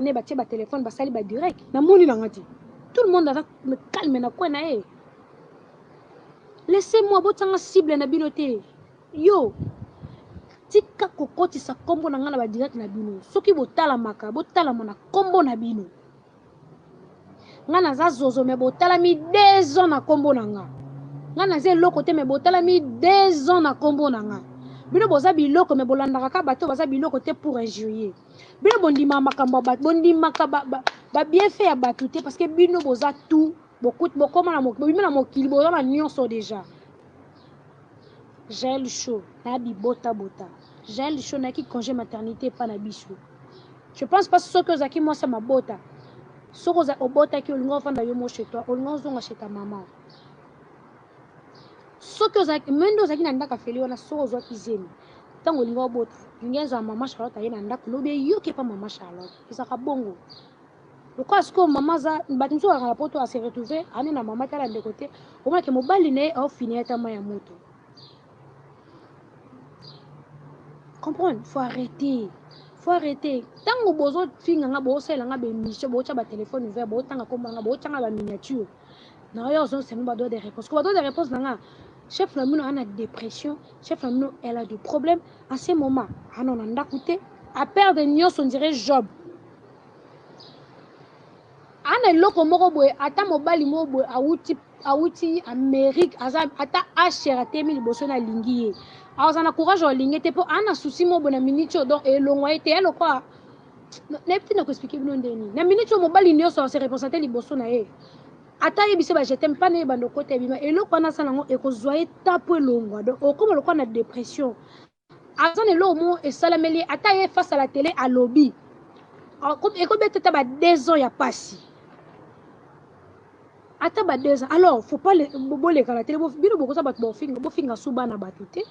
ne batie ba téléphone basali ba direct na moni na ngati tout le monde a me calme na quoi na e laissez-moi botanga cible na binote yo tika kokoti sa kombo na ngana ba direct na bino soki botala maka botala mona kombo na bino ngana za zozo me botala mi 2 ans na kombo na nga ngana ze loko te me botala mi 2 ans na kombo na nga bino boza biloko me bolandaka ka bato baza biloko te pour injurier bino bondima makambo ba bondima ka ba bien fait ya bato te parce que bino boza tout bokoma na bino na mokili boza na nyonso déjà gel chaud na bibota bota gel chaud na ki congé maternité pas na biso je pense pas ce que zaki moi ça ma bota soko za obota ki olingo fanda yo mo chez toi olingo zonga chez ta maman soko za mendo zaki na ndaka feli wana soko zo kizeni tango olingo bota lingenza mama Charlotte ayena ndaka lobe yo ke pa mama Charlotte ezaka bongo pourquoi est-ce que maman za batumso ka poto a se retrouver ani na mama tala de côté au moins que mobali ne au finir ta ma ya moto comprendre faut arrêter tango bozo finga nga bo sela nga be mission bo cha ba téléphone ouvert bo tanga komba nga bo tanga ba miniature na yo zo c'est nous ba do des réponses ko ba do des réponses nga chef na mino ana dépression chef na mino elle a des problèmes à ce moment ana on anda coûté à perdre nyos on dirait Job ana loko moko boy ata mobali mo boy awuti Amérique ata acheraté mi liboso na lingi azana courage o lingete po ana souci mo bona minute donc elongwa ete elo quoi na petit na ko expliquer bino ndeni na minute mobali nyonso se représenter liboso na ye ata yebise ba je t'aime pas na bando côté bima eloko na sala ngo ekozwa etapo elongwa donc okoma lokwa na dépression azana lo mo esalameli ata ye face à la télé à lobby ekobeta ta ba 2 ans ya pasi ata ba 2 ans alors faut pas les la télé bino boko sa bato bofinga suba na batute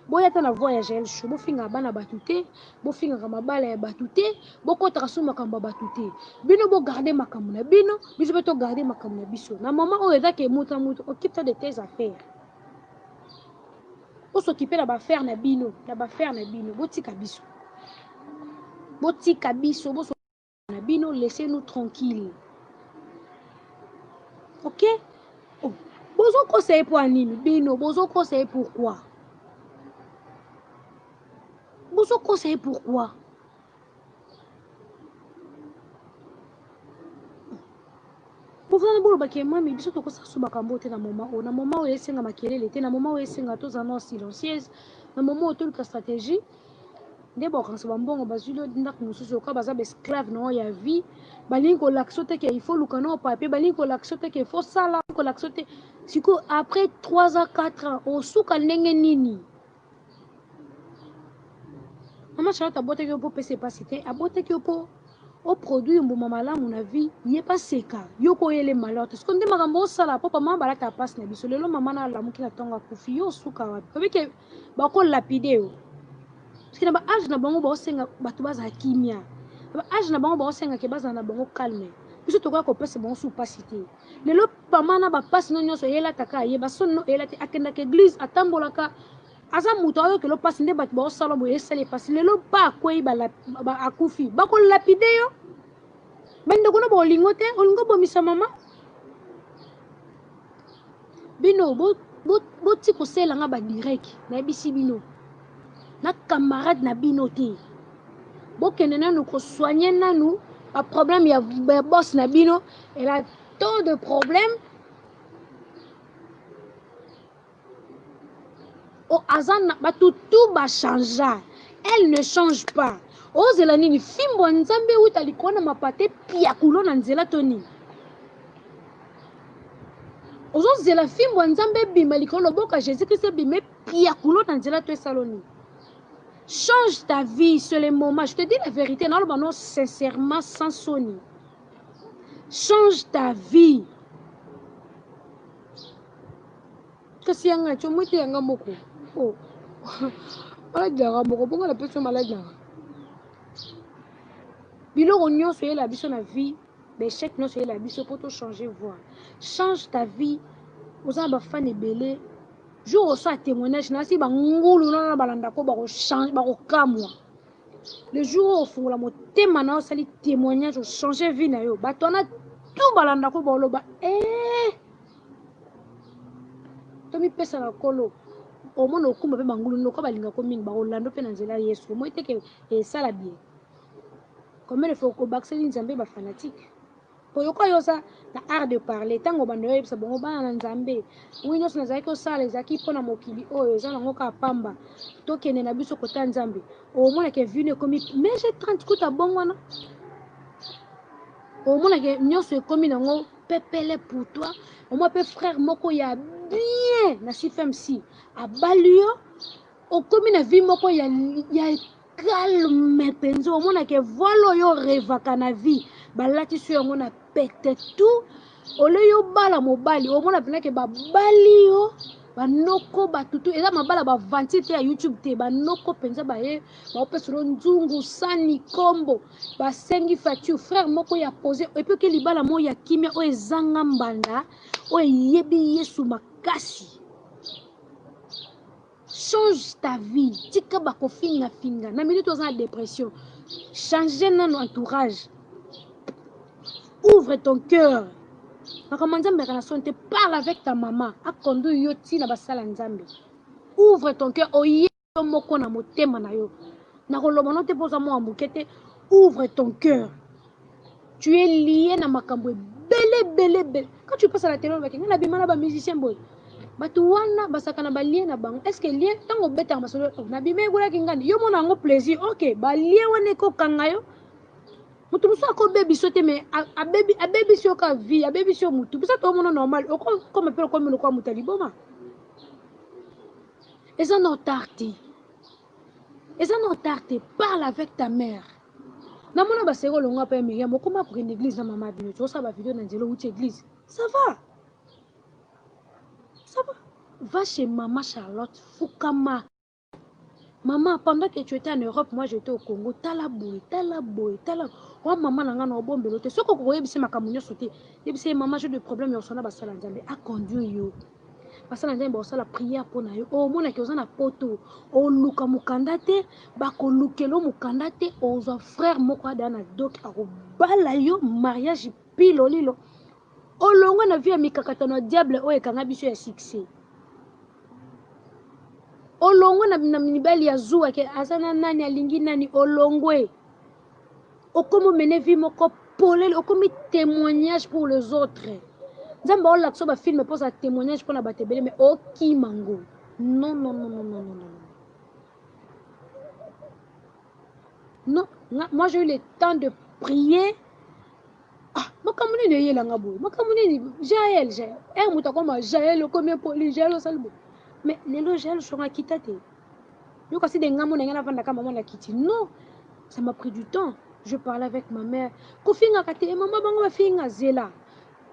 boya ta na voyager chaud bofinga bana batute bofinga ka mabala ya batute bokota suma kamba batute bino bo garder makambo na bino biso beto garder makambo na biso na maman o ezake muta occupe de tes affaires o s'occuper na ba faire na bino botika biso bo na bino laissez-nous tranquille. Ok? Oh. Bozo conseiller pour anime. Bino, bozo conseiller pourquoi? Bozo conseiller pourquoi? Bovana bolo baké mami biso to ko sa suba kambo te na moment o esenga makelele te na moment o esenga to za non silencieuse na moment o to ka stratégie ndebo kanso bambongo bazilo ndak mususu ka baza be esclave no ya vie balingi ko laksote ke il faut lukano papier balingi ko laksote ke il faut sala ko laksote siko après 3 ans 4 ans o suka ndenge nini mama Charlotte abote ke po pese pasité abote ke po au produit mbuma malamu na vie ye pas seka yoko yele malheur parce que ndema kambo sala papa mama balata passe na biso lelo mama na lamuki na tonga kufi yo suka wapi obike bako lapideo parce que na ba âge na bango ba osenga bato baza kimia ba âge na bango ba osenga ke baza na bango calme biso to ko pesa bango sous pasité lelo pama na ba passe no nyonso yela taka ye ba sonno yela te akenda ke église atambolaka aza muto ayo ke lo passe nde bato ba osala bo esale passe lelo ba kwei ba akufi ba ko lapide yo bende kono bo lingote olingo bo misa mama bino bo ti ko sela nga ba direct na bisi bino na camarade na bino te bokende nanu ko soigner nanu a problème ya boss na bino elle a tant de problèmes o azana ba tout ba changer elle ne change pas ozela nini fimbo nzambe utali kona mapate pia kulona nzela toni ozozela fimbo nzambe bima likolo boka Jésus Christ bima pia kulona nzela to saloni. Change ta vie sur les moments. Je te dis la vérité, non, sincèrement, sans sonner. Change ta vie. Que si tu as muté un gamoko. Oh, malade gamoko. Pourquoi la personne malade? Bilo on soyez la vie sur la vie. Mais chaque non soyez la vie sur pour te changer voix. Change ta vie. Aux gens fan et belé. Je reçois témoignage. Nasi ba ngulu na balanda ko ba ko change ba ko kamwa. Le jour où la moté mana sali témoignage au changer vie na yo batona tout balanda ko boloba tomi pesa na kolo au moins okumba pe bangulu no ko balinga ko mingi ba olando pe na nzela Yesu mo iteke sala bien comme il faut ko bakseli nzambe ba fanatique pour yoko yosa na art de parler tango bando yebisa bongo bana na nzambe wino sona zaki ko sala ezaki pona mokili oyo ezana ngoka pamba tokene na biso kota nzambe au moins que vine comme mais j'ai 30 kuta bongwana au moins que nyonso ekomi nango pepele pour toi au moins pe frère moko ya bien na si abalio okomi na vie moko ya calme penzo au moins que volo yo revaka na vie balati so yango na pete tout ole yo bala mobali au moins na ke babali yo banoko batutu eza mabala bavanti te ya YouTube te banoko penza baye baopesa lo nzungu sani kombo basengi fature frère moko ya posé epuis ke libala mo ya kimia oyo ezanga mbanda oyo eyebi Yesu makasi. Change ta vie tika bakofinga finga na minute oza na dépression changer notre entourage. Ouvre ton cœur. Parle avec ta maman. Ouvre ton cœur. Ouvre ton cœur. Tu es lié na makambo. Belle. Quand tu passes à la télé, on a des musiciens. Est-ce que lien tango beta masolo na bimé gola kingandi yo mona ngo plaisir OK ba lien wane ko kangayo mutu muso ko baby sote mais a baby sio ka vie a baby sio mutu bisa to mona normal o comme peu comme le quoi mutali boma et ça non tarté parle avec ta mère na mona ba seko longa pa mi mo comment pour une église na maman bino to ça ba vidéo na nzelo uti église ça va va chez maman Charlotte Fukama. Maman, pendant que tu étais en Europe, moi j'étais au Congo. Tala boy. Oh maman, n'a pas bon belote. Ce que vous voyez, c'est ma camoufle sauté. Et puis maman, j'ai des problèmes. On s'en a basé l'enjambe. A conduit yo. Basé l'enjambe, on s'en la prière pour naïo. Oh mon a causé na poto. Oh luka mukandate. Bako lukelo mukandate. Oh son frère moko dana dok. Ako balayo mariage pilo lilo. Oh longo na vie mikakatano diable. Oh ekanga biso ya succès. Olongwe na minibali ya zuwa ke asana nani alingi nani olongwe okomo mene vie moko polele okomi témoignage pour les autres nzamba ola kso ba film pour ça témoignage pour na batebele mais oki mango non moi j'ai eu le temps de prier makamuni ne yela ngabo makamuni ni Jaël mutakoma Jaël okomi poli Jaël osalbo mais les logiciels sont à quitter. Non, ça m'a pris du temps. Je parlais avec ma mère. Kofinga kate maman bango bafinga zela.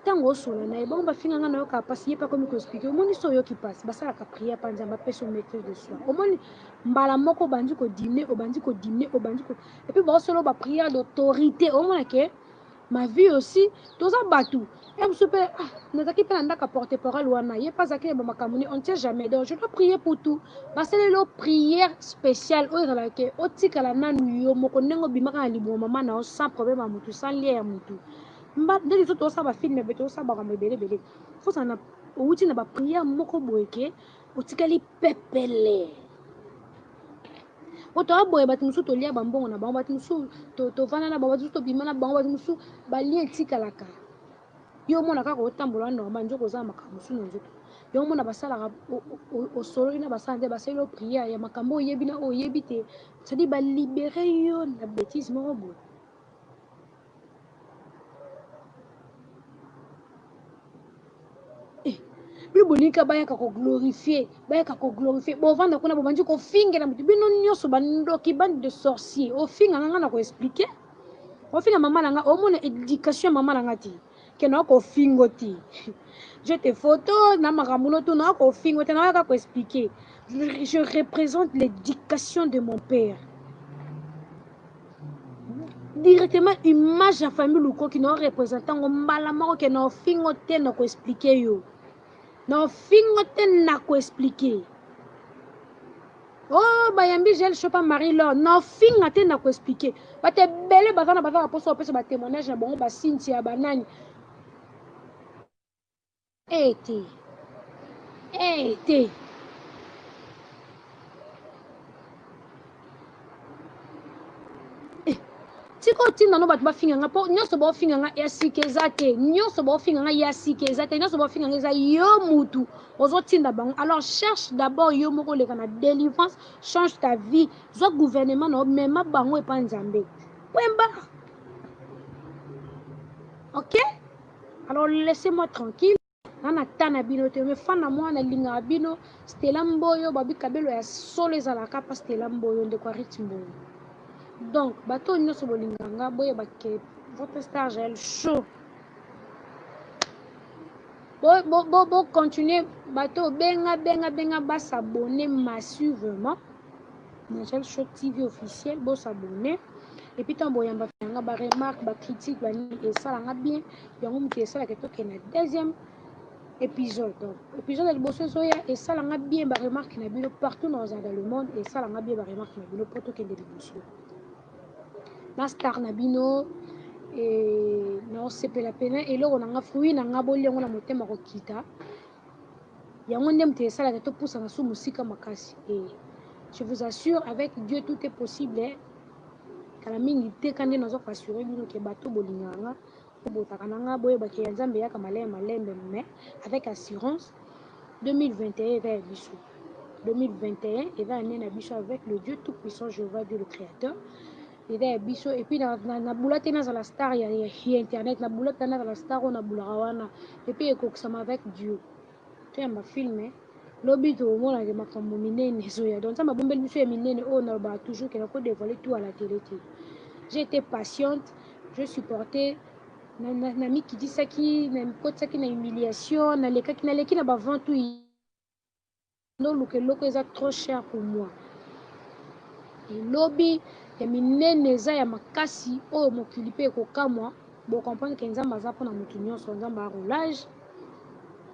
Tango solo na bango bafinga ngana yoka passer pas comme expliquer. Au moins so yo qui passe. Basa la prière panza ma personne maîtrise de soi. Au moins mbala moko bandi ko dîner, et puis ba solo ba prière d'autorité. Au moins que ma vie aussi, tous en batou. On ne tient jamais. Donc, je dois prier pour tout. Parce que c'est prière spéciale. Sans problème à moutou, sans lien à moutou. Il faut ça na prière moko boyeke otikali pepele. Oto boye batimusu to lia bambongo na bango batimusu to vana na bango batimusu to bimana bango batimusu balie tikalaka. Yo mona kaka otambola normal nzoko za makambo sunu nzoto yo mona basala o solo ina basande baselo prière ya makambo yebi na oyebi te ça dit ba libérer yo na bêtise moko boye bibonika bayaka ko glorifier bo vanda kuna bo banji ko finga na mutu bino nyoso bandoki bande de sorciers o finga nganga na ko expliquer o finga mama nanga o mona éducation mama nanga ti kena ko fingoti je te photo na makamulo tu na ko fingoti na ka ko expliquer je représente l'éducation de mon père directement image à famille luko qui no représentant mbala mako ke no fingote na ko expliquer yo no fingote na ko expliquer Oh, bayambi gel chopa Marie-Laure. Non, finga te na ko expliquer. Ba te belé bazana bazana poso pesa ba témoignage na bongo ba Cynthia banani. Ete. Ete. Tiko tinda no bat ba finga nga po nyoso ba finga nga ya sikezate. Nyoso ba finga nga ya sikezate. Nyoso ba finga nga za yo mutu. Ozo tinda bango. Alors cherche d'abord yo moko le kana délivrance, change ta vie. Zo gouvernement no mema bango e pa nzambe. Wemba. OK? Alors laissez-moi tranquille. Nana tana bino te me fana mwana linga bino Stella Mboyo babi kabelo ya solo ezalaka pa Stella Mboyo ndeko ritmo. Donc bato nyonso bolinganga boye bake votre star gel chaud. Bo continuer bato benga ba s'abonner massivement. Gel Show TV officiel bo s'abonner. Et puis tant boyamba fanga ba remarque ba critique ba ni et ça nga bien yango mutu ça la keto na deuxième épisode. Donc épisode de bosso soya et ça nga bien ba remarque na bino partout dans le monde et ça nga bien ba remarque na bino poto ke de bosso. Na star na bino et non c'est pas la peine et là on a fruit na nga bolengo na motema ko kita. Yango ndem te ça la keto poussa na sou musika makasi et je vous assure avec Dieu tout est possible. Kala mingi te kandi nazo assurer bino ke bato bolinganga botakananga boye baki ya nzambe yaka malembe mais avec assurance 2021 va biso 2021 et va année na biso avec le Dieu tout puissant Jéhovah Dieu le créateur et va biso et puis na bulate na la star ya internet na bulate na la star on a bularawana et puis ekokisama avec Dieu tu ma filmer lobi to mona ke makambo minene zoya donc ça ma bombeli biso ya minene on a ba toujours que na ko dévoiler tout à la télé. J'ai été patiente, je supportais nami qui dit ça qui na côté ça qui na humiliation na leka qui na leki na ba vent tout non le que loko est trop cher pour moi. Et lobby ya minene za ya makasi o mokilipe ko kamwa bon comprendre que nzamba za pona mutu nyonso nzamba roulage.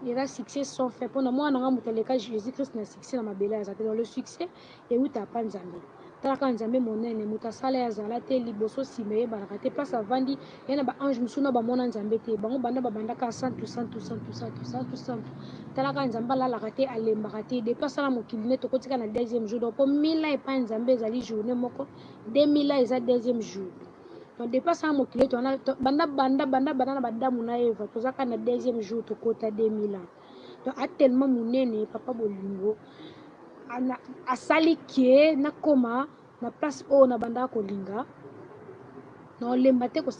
Et là succès sont faits pour moi na muteleka Jésus-Christ na succès na mabela za dans le succès et où t'as pas nzambe. Talaka nzambe monene mutasala ya zala te liboso simeye baraka te place avandi yana ba ange musuna ba mona nzambe te bango banda ba bandaka 100% talaka nzamba la la te alembaka te depuis sala mokili to kotika na deuxième jour donc pour 1000 et pas nzambe ezali journée moko 2000 eza deuxième jour donc depuis sala mokili to banda na badamu na Eva tozaka na deuxième jour to kota 2000 donc a tellement monene papa bolingo asali ke nakoma na place o na banda kolinga na olemba te ko